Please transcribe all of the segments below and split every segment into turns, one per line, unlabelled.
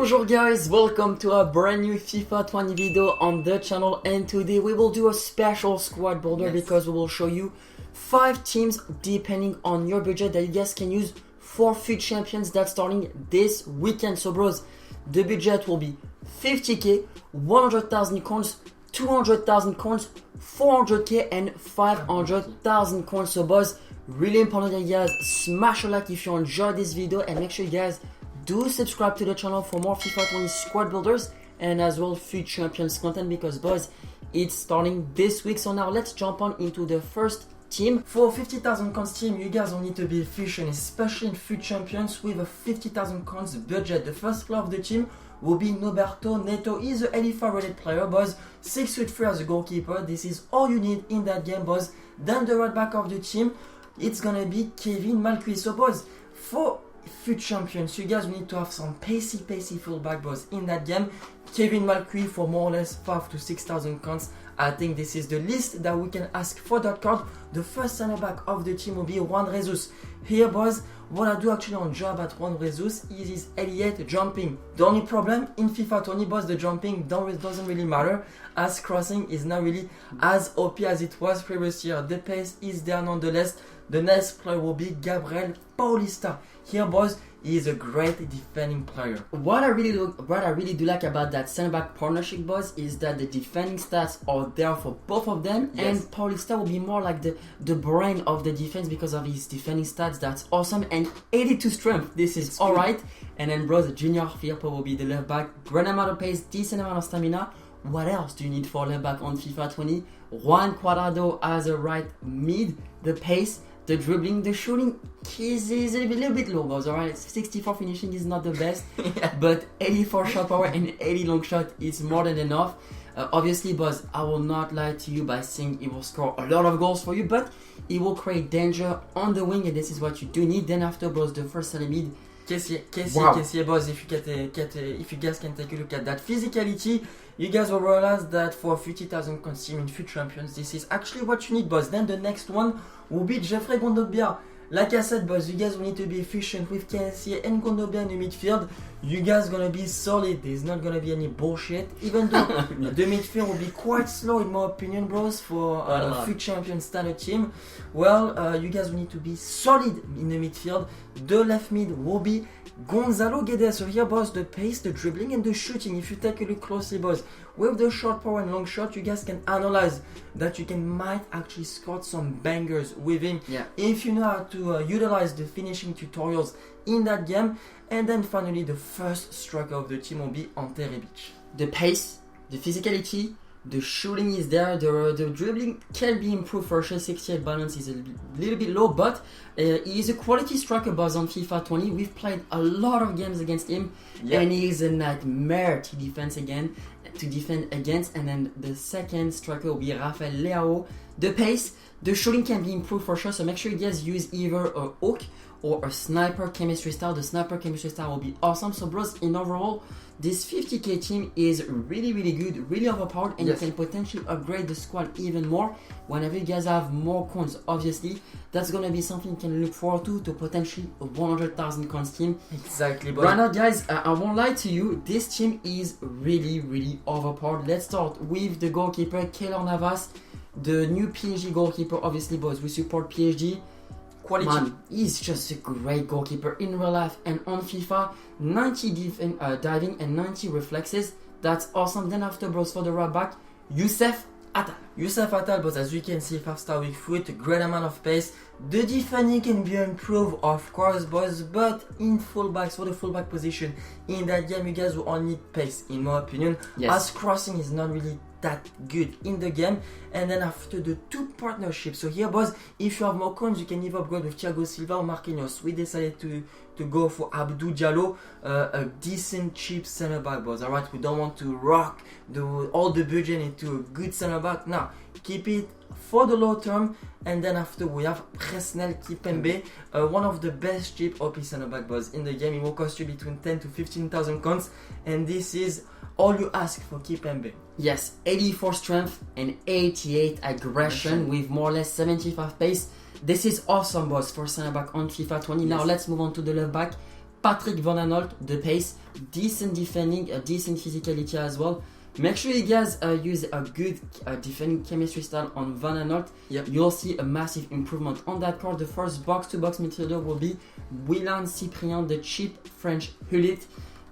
Bonjour guys, welcome to a brand new FIFA 20 video on the channel, and today we will do a special squad builder because we will show you 5 teams depending on your budget that you guys can use for FUT Champions that's starting this weekend. So bros, the budget will be 50k, 100,000 coins, 200,000 coins, 400k and 500,000 coins. So boys, really important that you guys smash a like if you enjoyed this video, and make sure you guys do subscribe to the channel for more FIFA 20 squad builders and as well FUT Champions content, because boys, it's starting this week. So now let's jump on into the first team. For 50,000 coins team, you guys will need to be efficient, especially in FUT Champions with a 50,000 coins budget. The first player of the team will be Noberto Neto. He's a 85 rated player, boys. 6'3" as a goalkeeper. This is all you need in that game, boys. Then the right back of the team, it's gonna be Kevin Malcuit. So boys, for FUT Champions, you guys need to have some pacey fullback, boys, in that game. Kevin Malcuit for more or less 5 to 6,000 coins. I think this is the least that we can ask for that card. The first center back of the team will be Juan Jesus. Here, boys, what I do actually enjoy about Juan Jesus is his 88 jumping. The only problem in FIFA 20, boys, the jumping doesn't really matter, as crossing is not really as OP as it was previous year. The pace is there nonetheless. The next player will be Gabriel Paulista. Here, boys, he is a great defending player. What I really do like about that center back partnership, boys, is that the defending stats are there for both of them, and Paulista will be more like the brain of the defense because of his defending stats. That's awesome. And 82 strength, this is alright. And then bros, Junior Firpo will be the left back. Great amount of pace, decent amount of stamina. What else do you need for left back on FIFA 20? Juan Cuadrado as a right mid. The pace, the dribbling, the shooting is a little bit low, guys, alright? 64 finishing is not the best, but 84 shot power and 80 long shot is more than enough. Obviously, boys, I will not lie to you by saying it will score a lot of goals for you, but it will create danger on the wing, and this is what you do need. Then after, boys, the first center mid, Kessie, boys, if you guys can take a look at that physicality, you guys will realize that for 50,000 coins team in FUT Champions, this is actually what you need, boys. Then the next one will be Jeffrey Gondobia. Like I said, boys, you guys will need to be efficient with Kessie and Gondobia in the midfield. You guys gonna be solid. There's not gonna be any bullshit. Even though the midfield will be quite slow, in my opinion, bros, for a FUT Champions standard team. Well, you guys will need to be solid in the midfield. The left mid will be Gonzalo Guedes. So here, boys, the pace, the dribbling and the shooting, if you take a look closely, boys, with the short power and long shot, you guys can analyze that you might actually score some bangers with him if you know how to utilize the finishing tutorials in that game. And then finally, the first striker of the team will be Ante Rebic. The pace, the physicality, the shooting is there, the dribbling can be improved for sure. 68 balance is a little bit low, but he is a quality striker, boys, on FIFA 20. We've played a lot of games against him, and he is a nightmare to defend against. And then the second striker will be Rafael Leao. The pace, the shooting can be improved for sure, so make sure you guys use either a hook or a sniper chemistry style. The sniper chemistry style will be awesome. So bros, in overall, this 50k team is really good, really overpowered, and you can potentially upgrade the squad even more whenever you guys have more coins. Obviously, that's gonna be something you can look forward to potentially a 100,000 coins team. Exactly, but right now, guys, I won't lie to you, this team is really overpowered. Let's start with the goalkeeper, Keylor Navas, the new PSG goalkeeper. Obviously, boys, we support PSG. Quality. Man, he's just a great goalkeeper in real life and on FIFA. 90 diving and 90 reflexes. That's awesome. Then after, bros, for the right back, Youssef Attal, but as you can see, 5-star weak foot, great amount of pace. The defending can be improved, of course, boys, but in fullbacks, for the fullback position in that game, you guys will only need pace, in my opinion, as crossing is not really that good in the game. And then after, the two partnerships. So here, boys, if you have more coins, you can either upgrade with Thiago Silva or Marquinhos. We decided to go for Abdou Diallo, a decent cheap center back, boys. Alright, we don't want to rock all the budget into a good center back. Now, keep it for the low term. And then after, we have Presnel Kimpembe, one of the best cheap OP center back, boys, in the game. It will cost you between 10 to 15,000 coins, and this is all you ask for Kimpembe. Yes, 84 strength and 88 aggression with more or less 75 pace. This is awesome, boys, for center back on FIFA 20. Now let's move on to the left back. Patrick Van Aanholt, the pace, decent defending, decent physicality as well. Make sure you guys use a good defending chemistry style on Van Aanholt.
Yep.
You'll see a massive improvement on that card. The first box-to-box midfielder will be Willan Cyprien, the cheap French Hullet.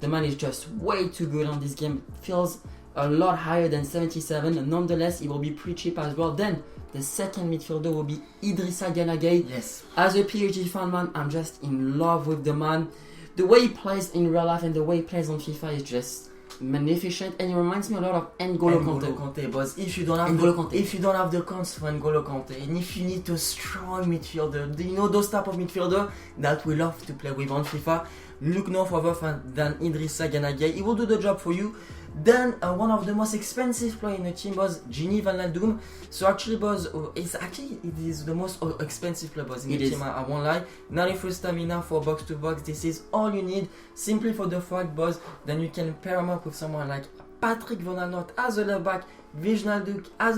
The man is just way too good on this game. Feels a lot higher than 77. Nonetheless, he will be pretty cheap as well. Then the second midfielder will be Idrissa Gana Gueye.
Yes.
As a PSG fan, man, I'm just in love with the man. The way he plays in real life and the way he plays on FIFA is just magnificent, and it reminds me a lot of N'Golo Kanté.
Boss. If you don't have the cons for N'Golo Kanté, and if you need a strong midfielder, you know those type of midfielder that we love to play with on FIFA, look no further than Idrissa Gana Gueye. He will do the job for you. Then one of the most expensive players in the team was Gini Wijnaldum. So actually, boss, it is the most expensive player, boss, in the team. I won't lie. 93 stamina for box to box. This is all you need. Simply for the fact, boss, then you can pair him up with someone like Patrick Van Aanholt as a left back, Wijnaldum as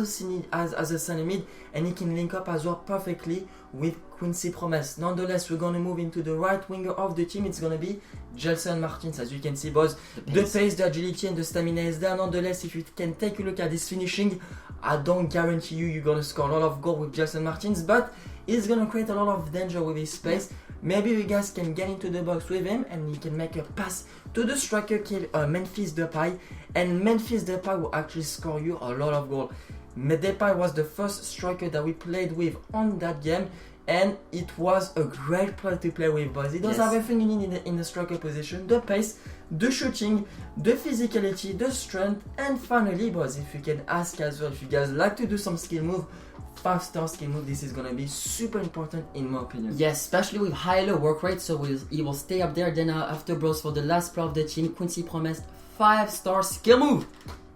a center mid, and he can link up as well perfectly with Quincy Promes. Nonetheless, we're gonna move into the right winger of the team. It's gonna be Gelson Martins. As you can see, boss, the pace, the agility, and the stamina is there. Nonetheless, if you can take a look at his finishing, I don't guarantee you're gonna score a lot of goals with Gelson Martins, but he's gonna create a lot of danger with his pace. Maybe you guys can get into the box with him and he can make a pass to the striker, Memphis Depay, and Memphis Depay will actually score you a lot of goals. Depay was the first striker that we played with on that game, and it was a great player to play with, boys. He does everything you need in the striker position: the pace, the shooting, the physicality, the strength, and finally, boys, if you can ask as well, if you guys like to do some skill move, 5-star skill move, this is gonna be super important in my opinion.
Yes, especially with higher work rate, so he will stay up there. Then after, bros, for the last player of the team, Quincy Promes, 5-star skill move.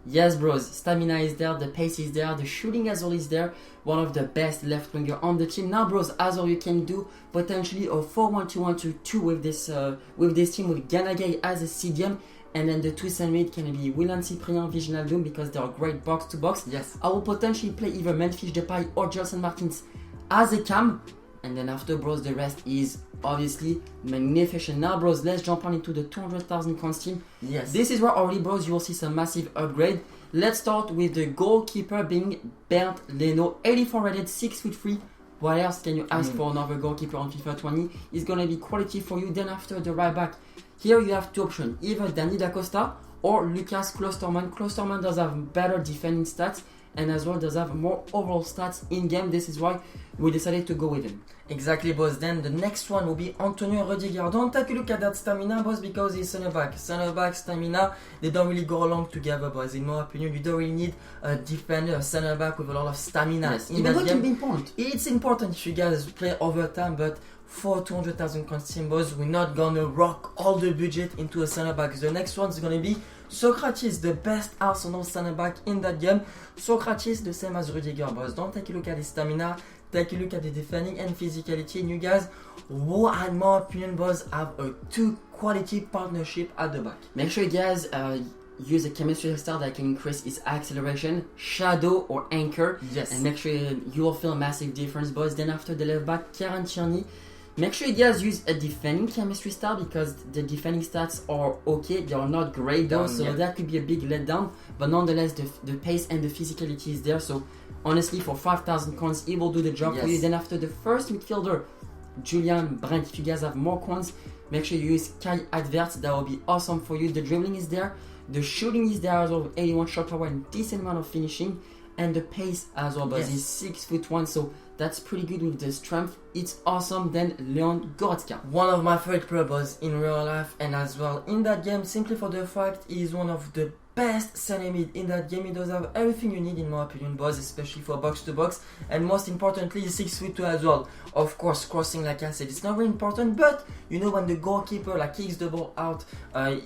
Yes, bros, stamina is there, the pace is there, the shooting as well is there. One of the best left winger on the team. Now, bros, as well, you can do potentially a 4-1-2-1-2-2 with this team with Gana Gueye as a CDM. And then the two center mid can be Willan Cyprien, Wijnaldum, because they are great box to box.
Yes.
I will potentially play either Memphis Depay or Gelson Martins as a cam. And then after, bros, the rest is obviously magnificent. Now, bros, let's jump on into the 200,000 coins team.
Yes.
This is where already, bros, you will see some massive upgrade. Let's start with the goalkeeper being Bernd Leno, 84 rated, 6'3". What else can you ask for another goalkeeper on FIFA 20? It's gonna be quality for you. Then after, the right back. Here you have two options, either Danny Da Costa or Lucas Klosterman. Klosterman does have better defending stats and as well does have more overall stats in game. This is why we decided to go with him.
Exactly, boss. Then the next one will be Antonio Rudiger. Don't take a look at that stamina, boss, because he's center back. Center back, stamina, they don't really go along together, boss. In my opinion, you don't really need a defender, a center back with a lot of stamina.
Yes, even though it can be important.
It's important if you guys play overtime, but for 200,000 coins team, boss, we're not gonna rock all the budget into a center back. The next one's gonna be Socrates, the best Arsenal center back in that game. Socrates, the same as Rudiger, boss. Don't take a look at his stamina, take a look at the defending and physicality. And you guys, who, in my opinion, boss, have a two quality partnership at the back.
Make sure you guys use a chemistry style that can increase its acceleration, shadow or anchor.
Yes.
And make sure you will feel a massive difference, boys. Then after the left back, Kieran Tierney. Make sure you guys use a defending chemistry style because the defending stats are okay. They are not great though, so that could be a big letdown. But nonetheless, the pace and the physicality is there. So honestly, for 5,000 coins, he will do the job for you. Then after the first midfielder, Julian Brandt. If you guys have more coins, make sure you use Kai Havertz. That will be awesome for you. The dribbling is there. The shooting is there as well, 81 shot power and decent amount of finishing. And the pace as well, but he's 6'1", so that's pretty good with the strength. It's awesome. Then Leon Goretzka,
one of my favorite players in real life and as well in that game, simply for the fact he's one of the best center mid in that game. He does have everything you need in my opinion, boys, especially for box to box, and most importantly, he's 6'2" as well. Of course, crossing, like I said, it's not very important, but you know when the goalkeeper like kicks the ball out,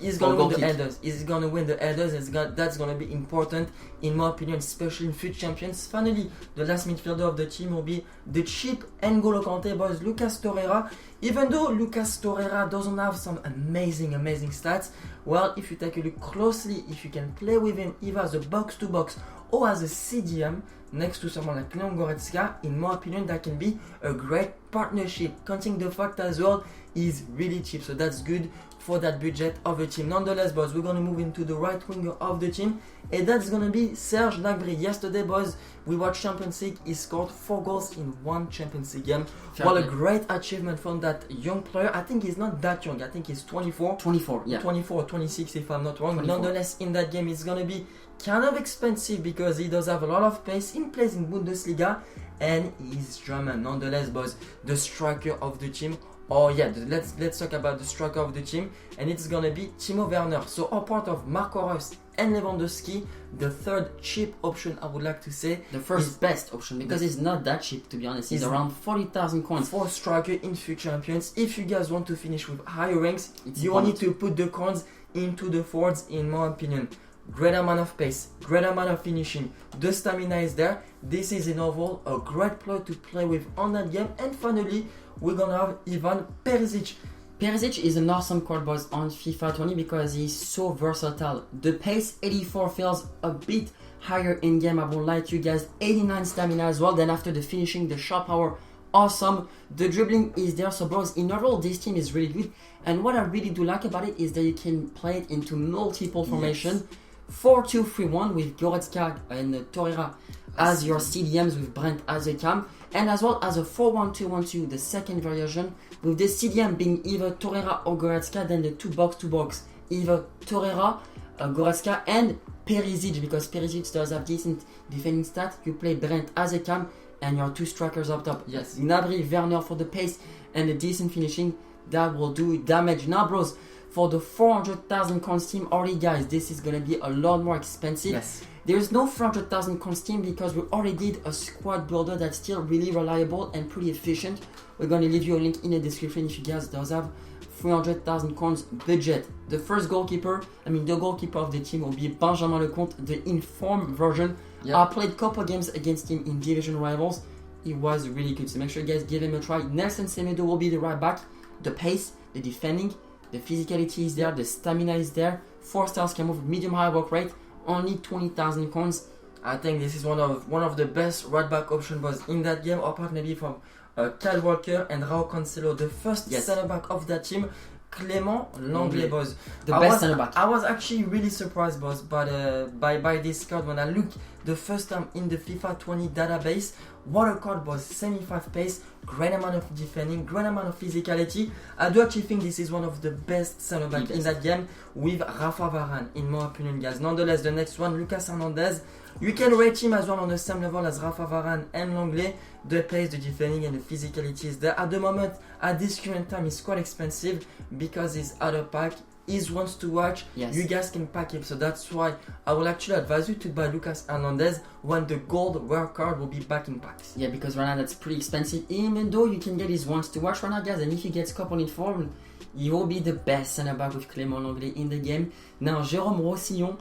he's gonna win the headers. He's gonna win the headers. That's gonna be important in my opinion, especially in FUT Champions. Finally, the last midfielder of the team will be the cheap N'Golo Kanté, boys, Lucas Torreira. Even though Lucas Torreira doesn't have some amazing stats, well, if you take a look closely, if you can play with him either as a box-to-box or as a CDM next to someone like Leon Goretzka, in my opinion, that can be a great partnership. Counting the fact as well, he's really cheap, so that's good for that budget of the team. Nonetheless, boys, we're going to move into the right winger of the team, and that's going to be Serge Gnabry. Yesterday, boys, we watched Champions League. He scored 4 goals in 1 Champions League game. What a great achievement from that young player. I think he's not that young. I think he's 24.
24, yeah.
24 or 26 if I'm not wrong.
24.
Nonetheless, in that game, it's going to be kind of expensive because he does have a lot of pace. He plays in Bundesliga and he's German. Nonetheless, boys, the striker of the team. Oh yeah, let's talk about the striker of the team, and it's gonna be Timo Werner. So a part of Marco Reus and Lewandowski, the third cheap option, I would like to say.
The first best option, because it's not that cheap, to be honest. He's around 40,000 coins.
For striker in FUT Champions. If you guys want to finish with higher ranks, you
important.
need to put the coins into the forwards, in my opinion. Great amount of pace, great amount of finishing, the stamina is there. This is in overall a great player to play with on that game. And finally, we're gonna have Ivan Perisic.
Perisic is an awesome card, boys, on FIFA 20 because he's so versatile. The pace 84 feels a bit higher in game, I won't lie to you guys. 89 stamina as well. Then after the finishing, the shot power, awesome. The dribbling is there. So, boys, in overall, this team is really good. And what I really do like about it is that you can play it into multiple formation. 4-2-3-1 with Goretzka and Torreira as your CDMs with Brent as a cam, and as well as a 4-1-2-1-2, the second variation, with the CDM being either Torreira or Goretzka, then the 2 box-to-box, either Torreira, Goretzka, and Perisic, because Perisic does have decent defending stats. You play Brent as a cam, and your 2 strikers up top.
Yes.
Gnabry, Werner for the pace and the decent finishing, that will do damage. Now, bros, for the 400,000 coins team, already guys, this is gonna be a lot more expensive.
Yes.
There's no 400,000 coins team because we already did a squad builder that's still really reliable and pretty efficient. We're gonna leave you a link in the description if you guys does have 300,000 coins budget. The first goalkeeper, the goalkeeper of the team will be Benjamin Lecomte, the informed version.
Yep.
I played a couple games against him in Division Rivals. He was really good, so make sure you guys give him a try. Nelson Semedo will be the right back. The pace, the defending, the physicality is there, the stamina is there. 4 stars can move, medium high work rate, only 20,000 coins.
I think this is one of the best right back option was in that game, apart maybe from Kyle Walker and Raul Cancelo, the first center back of that team. Clément Lenglet, boys.
The best center back.
I was actually really surprised, boys, by this card when I looked the first time in the FIFA 20 database. What a card, boys. 75 pace, great amount of defending, great amount of physicality. I do actually think this is one of the best center back in that game with Rafa Varane, in my opinion, guys. Nonetheless, the next one, Lucas Hernandez. You can rate him as well on the same level as Rafa Varane and Lenglet. The pace, the defending, and the physicality is there. At the moment, at this current time, it's quite expensive because he's out of pack. He's wants to watch.
Yes.
You guys can pack him, so that's why I will actually advise you to buy Lucas Hernandez when the gold rare card will be back in packs.
Yeah, because right now that's pretty expensive, even though you can get his wants to watch right now, guys. And if he gets couple in form, he will be the best center back with Clément Lenglet in the game. Now, Jérôme Roussillon,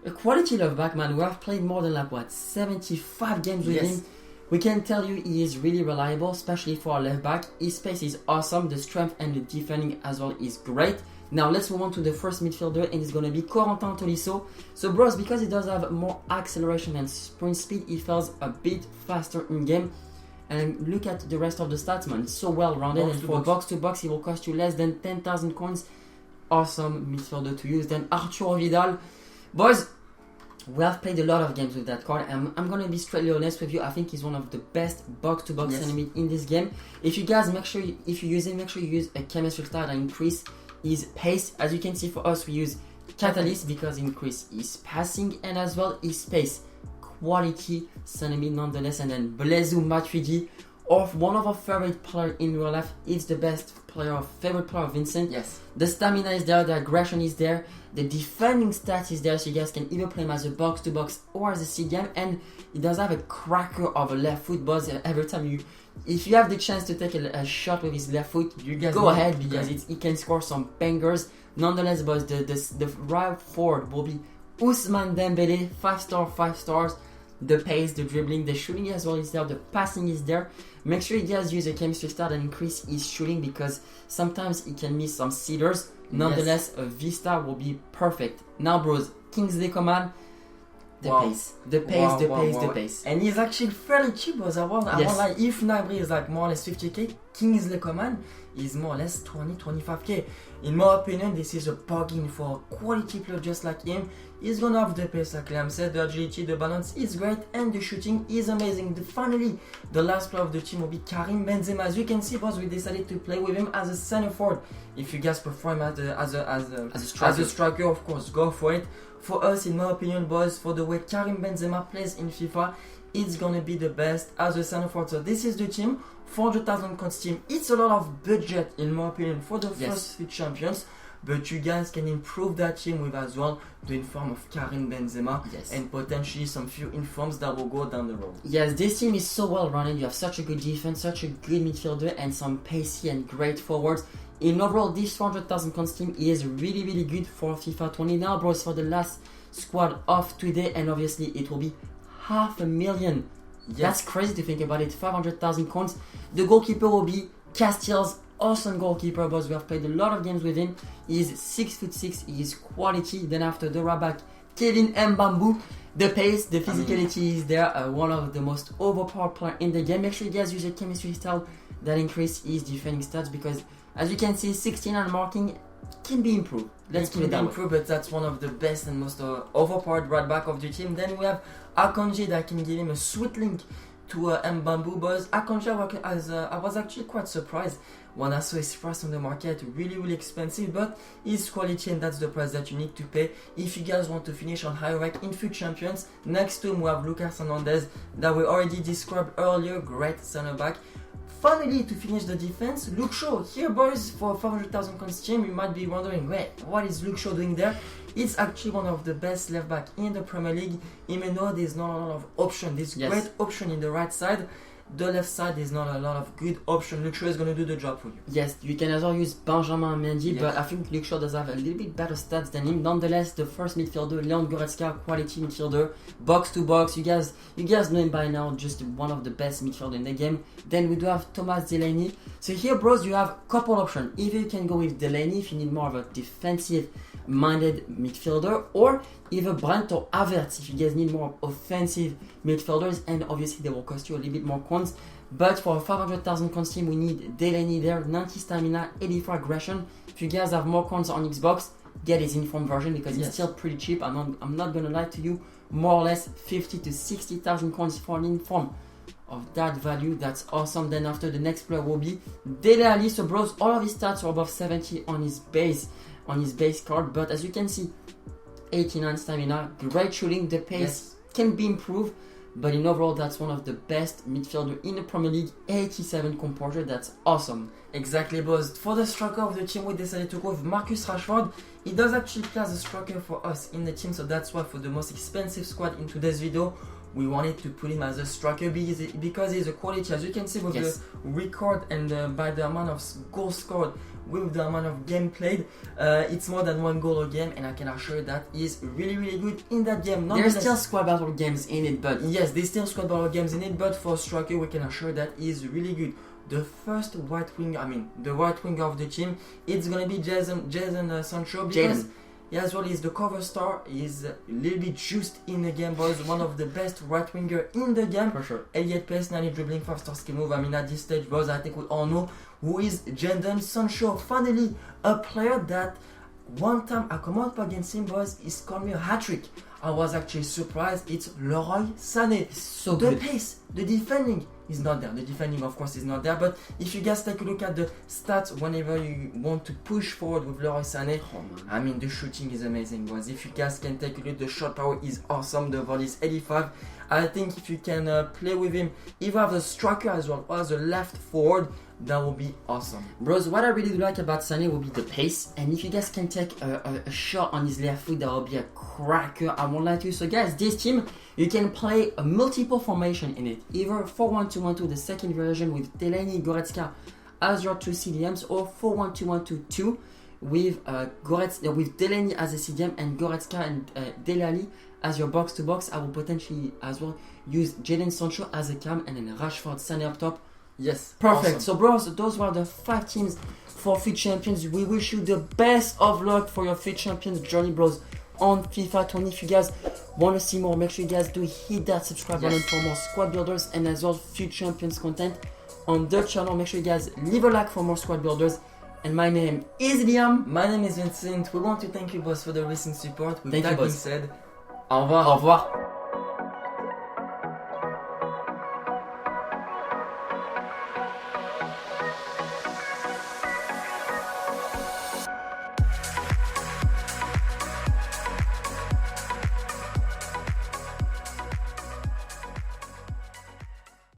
a quality left back, man. We have played more than 75 games with him. We can tell you he is really reliable, especially for our left back. His pace is awesome. The strength and the defending as well is great. Now let's move on to the first midfielder, and it's going to be Corentin Tolisso. So, bros, because he does have more acceleration and sprint speed, he feels a bit faster in game. And look at the rest of the stats, man. It's so well rounded, and for box to box, he will cost you less than 10,000 coins. Awesome midfielder to use. Then Arturo Vidal. Boys, we have played a lot of games with that card, and I'm gonna be straightly honest with you. I think he's one of the best box-to-box enemy in this game. If you guys make sure if you use him, make sure you use a chemistry style that increase his pace. As you can see, for us we use Catalyst because it increase his passing and as well his pace. Quality enemy nonetheless. And then Blaise Matuidi, of one of our favorite players in real life. It's the best player, favorite player of Vincent.
Yes.
The stamina is there, the aggression is there, the defending stats is there, so you guys can either play him as a box-to-box or as a CDM. And he does have a cracker of a left foot, boss. Every time if you have the chance to take a shot with his left foot, you guys go ahead because he can score some bangers. Nonetheless, boys, the right forward will be Ousmane Dembélé, 5 stars. The pace, the dribbling, the shooting as well is there, the passing is there. Make sure you guys use a chemistry start and increase his shooting because sometimes he can miss some sitters. Nonetheless, a V-star will be perfect. Now, bros, Kingsley Coman, the pace. The pace, the pace.
And he's actually fairly cheap, bros. I won't lie. If Nabri is like more or less 50k, Kingsley Coman is more or less 20-25k. In my opinion, this is a bargain for a quality player just like him. He's gonna have the pace, like Liam said, the agility, the balance is great, and the shooting is amazing. Finally, the last player of the team will be Karim Benzema. As you can see, boys, we decided to play with him as a center forward. If you guys prefer him as a striker, of course, go for it. For us, in my opinion, boys, for the way Karim Benzema plays in FIFA, it's gonna be the best as a center forward. So this is the team, 400,000 coins team. It's a lot of budget, in my opinion, for the first FUT Champions. But you guys can improve that team with as well the inform of Karim Benzema and potentially some few informs that will go down the road.
Yes, this team is so well run. You have such a good defense, such a good midfielder, and some pacey and great forwards. In overall, this 400,000 coins team is really, really good for FIFA 20. Now, bros, for the last squad of today, and obviously it will be 500,000. That's crazy to think about it. 500,000 coins. The goalkeeper will be Castile's awesome goalkeeper, boys. We have played a lot of games with him. He is 6'6". He is quality. Then after the right back, Kevin Mbambu. The pace, the physicality is there. One of the most overpowered players in the game. Make sure you guys use a chemistry style that increase his defending stats because, as you can see, 69 marking can be improved. Let's keep it that way.
But that's one of the best and most overpowered right back of the team. Then we have Akanji that can give him a sweet link to Mbambu, boys. Akanji, I was actually quite surprised when I saw his price on the market. Really, really expensive, but his quality, and that's the price that you need to pay if you guys want to finish on high rank in FUT Champions. Next to him we have Lucas Hernandez that we already described earlier, great center back. Finally, to finish the defense, Luke Shaw. Here, boys, for 500,000 coins team, you might be wondering, wait, what is Luke Shaw doing there? It's actually one of the best left back in the Premier League. Even though there's not a lot of option, there's great option in the right side. The left side, there's not a lot of good option. Luke Shaw is going to do the job for you.
Yes, you can as well use Benjamin Mendy, but I think Luke Shaw does have a little bit better stats than him. Nonetheless, the first midfielder, Leon Goretzka, quality midfielder, box to box. You guys know him by now, just one of the best midfielders in the game. Then we do have Thomas Delaney. So here, bros, you have a couple options. Either you can go with Delaney if you need more of a defensive minded midfielder, or either Brandt or Havertz if you guys need more offensive midfielders, and obviously they will cost you a little bit more coins. But for a 500,000 coins team, we need Delaney there, 90 stamina, 84 aggression. If you guys have more coins on Xbox, get his inform version because it's still pretty cheap. I'm not gonna lie to you, more or less 50 to 60,000 coins for an inform of that value. That's awesome. Then after, the next player will be Dele Alli. So bros, all of his stats are above 70 on his base card, but as you can see, 89 stamina, great shooting, the pace can be improved, but in overall that's one of the best midfielder in the Premier League. 87 composure, that's awesome.
Exactly, boys. For the striker of the team, we decided to go with Marcus Rashford. He does actually play as a striker for us in the team, so that's why for the most expensive squad in today's video, we wanted to put him as a striker because he's a quality, as you can see with the record and by the amount of goals scored, with the amount of game played, it's more than one goal a game, and I can assure you that he's really, really good in that game.
There's still squad battle games in it, but
yes, there's still squad battle games in it, but for striker we can assure that he's really good. The first right wing, the right winger of the team, it's gonna be Jadon Sancho, because he as well is the cover star. He's a little bit juiced in the game, boys. One of the best right winger in the game.
For sure.
Elliot pace, 90 dribbling, 5-star skill move. At this stage, boys, I think we all know who is Jadon Sancho. Finally, a player that one time I come up against him, boys, he scored me a hat-trick. I was actually surprised. It's Leroy Sané.
So
the
good.
Pace, the defending is not there. The defending, of course, is not there. But if you guys take a look at the stats, whenever you want to push forward with Leroy Sané, the shooting is amazing, boys. If you guys can take a look, the shot power is awesome. The volley is 85. I think if you can play with him, either as a striker as well or as a left forward, that will be awesome.
Bros, what I really do like about Sané will be the pace, and if you guys can take a shot on his left foot, that will be a cracker, I won't lie to you. So guys, this team, you can play a multiple formation in it, either 4-1-2-1-2, the second version with Delaney, Goretzka as your two CDMs, or 4-1-2-1-2-2 with with Delaney as a CDM and Goretzka and Dele Alli as your box to box. I will potentially as well use Jadon Sancho as a cam and then Rashford standing up top.
Yes.
Perfect.
Awesome.
So bros, those were the 5 teams for FUT Champions. We wish you the best of luck for your FUT Champions journey, bros, on FIFA 20. If you guys want to see more, make sure you guys do hit that subscribe button for more squad builders and as well FUT Champions content on the channel. Make sure you guys leave a like for more squad builders. And my name is Liam.
My name is Vincent. We want to thank you boss for the recent support. With
Thank
that
you,
being
boss.
said,
Au revoir.